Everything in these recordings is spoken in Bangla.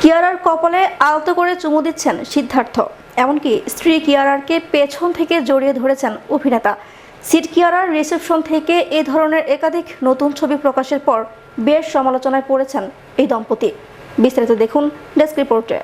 কিয়ারার কপালে আলতো করে চুমু দিচ্ছেন সিদ্ধার্থ, এমনকি স্ত্রী কিয়ারাকে পেছন থেকে জড়িয়ে ধরেছেন অভিনেতা। সিড কিয়ারার রিসেপশন থেকে এই ধরনের একাধিক নতুন ছবি প্রকাশের পর বেশ সমালোচনায় পড়েছেন এই দম্পতি। বিস্তারিত দেখুন ডেস্ক রিপোর্টে।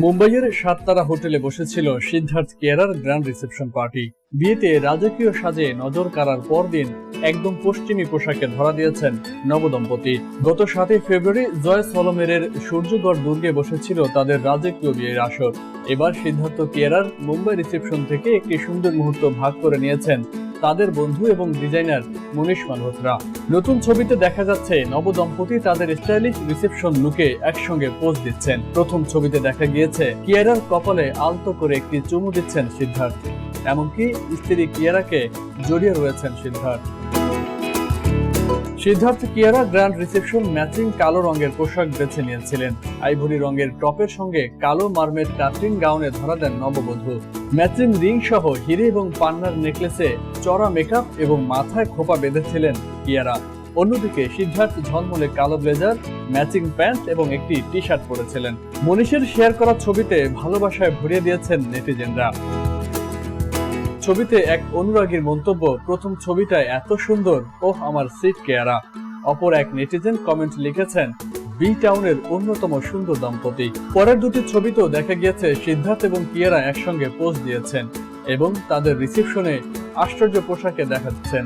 মুম্বাইয়ের 7 তারা হোটেলে বসেছিল সিদ্ধার্থ কিয়ারার গ্র্যান্ড রিসেপশন পার্টি। বিয়েতে রাজকীয় সাজে নজর কাড়ার পরদিন একদম পশ্চিমী পোশাকে ধরা দিয়েছেন নবদম্পতি। গত 7 ফেব্রুয়ারি জয়সলমেরের সূর্যগড় দুর্গে বসেছিল তাদের রাজকীয় বিয়ের আসর। এবার সিদ্ধার্থ কিয়ারার মুম্বাই রিসেপশন থেকে একটি সুন্দর মুহূর্ত ভাগ করে নিয়েছেন তাদের বন্ধু এবং ডিজাইনার মনীষ মালহোত্রা। নতুন ছবিতে দেখা যাচ্ছে নবদম্পতি তাদের স্টাইলিশ রিসেপশন লুকে একসঙ্গে পোজ দিচ্ছেন। প্রথম ছবিতে দেখা গিয়েছে কিয়ারার কপালে আলতো করে একটি চুমু দিচ্ছেন সিদ্ধার্থ, এমনকি স্ত্রী কিয়ারাকে জড়িয়ে রয়েছেন Siddharth Kiara grand reception matching কালো রঙের পোশাক বেছে নিয়েছিলেন। আইভরি রঙের টপের সঙ্গে কালো মার্মেড কাটরিং গাউনে ধরা দেন নববধূ। ম্যাচিং রিং সহ হিরে এবং পান্নার নেকলেসে চড়া মেকআপ এবং মাথায় খোপা বেঁধেছিলেন কিয়ারা। অন্যদিকে সিদ্ধার্থ ঝলমলে কালো ব্লেজার, ম্যাচিং প্যান্ট এবং একটি টি শার্ট পরেছিলেন। মনীষের শেয়ার করা ছবিতে ভালোবাসায় ভরিয়ে দিয়েছেন নেটিজেনরা। ছবিতে এক অনুরাগীর মন্তব্য, প্রথম ছবিটায় এত সুন্দর, ওহ আমার সিড কিয়ারা। অপর এক নেটিজেন কমেন্ট লিখেছেন, বি টাউনের অন্যতম সুন্দর দম্পতি। পরের দুটি ছবিতেও দেখা গিয়েছে সিদ্ধার্থ এবং কিয়ারা একসঙ্গে পোজ দিয়েছেন এবং তাদের রিসেপশনে আশ্চর্য পোশাকে দেখাচ্ছেন।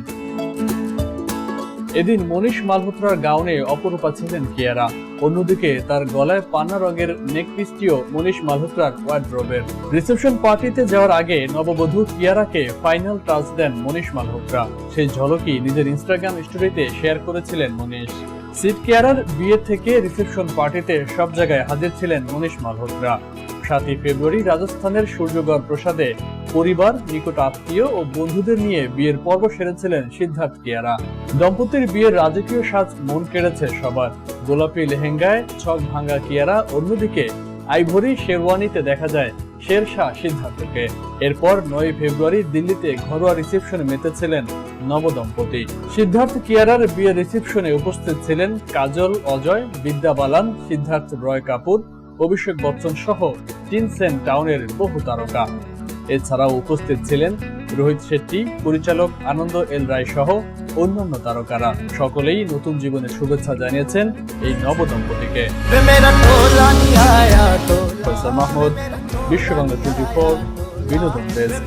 এদিন মনীষ মালহোত্রার গাউনে অপরূপা ছিলেন কিয়ারা। অন্যদিকে তার গলায় পান্না রঙের নেকপিসটিও মনীষ মালহোত্রার ওয়ার্ডরোবের। রিসেপশন পার্টিতে যাওয়ার আগে নববধূ কিয়ারাকে ফাইনাল টাচ দেন মনীষ মালহোত্রা। সেই ঝলকই নিজের ইনস্টাগ্রাম স্টোরিতে শেয়ার করেছিলেন মনীষ। সিড কিয়ারার বিয়ে থেকে রিসেপশন পার্টিতে সব জায়গায় হাজির ছিলেন মনীষ মালহোত্রা। 7 ফেব্রুয়ারি রাজস্থানের সূর্যগড় প্রাসাদে পরিবার, নিকট আত্মীয় ও বন্ধুদের নিয়ে বিয়ের পর্ব সেরেছিলেন সিদ্ধার্থ কিয়ারা। দম্পতির বিয়ের রাজকীয় সাজ মন কেড়েছে সবার। গোলাপি লেহেঙ্গায় ছক ভাঙা কিয়ারা, অন্যদিকে আইভরি শেরওয়ানিতে দেখা যায় শেরশাহ সিদ্ধার্থকে। এরপর 9 ফেব্রুয়ারি দিল্লিতে ঘরোয়া রিসেপশনে মেতেছিলেন নবদম্পতি। সিদ্ধার্থ কিয়ারার বিয়ের রিসেপশনে উপস্থিত ছিলেন কাজল, অজয়, বিদ্যা বালান, সিদ্ধার্থ রয় কাপুর, অভিষেক বচ্চন সহ টিনসেন টাউনের বহু তারকা। এছাড়াও উপস্থিত ছিলেন রোহিত শেট্টি, পরিচালক আনন্দ এল রায় সহ অন্যান্য তারকারা। সকলেই নতুন জীবনের শুভেচ্ছা জানিয়েছেন এই নবদম্পতিকে। ফয়সাল মাহমুদ, বিশ্ববাংলা 24, বিনোদন ডেস্ক।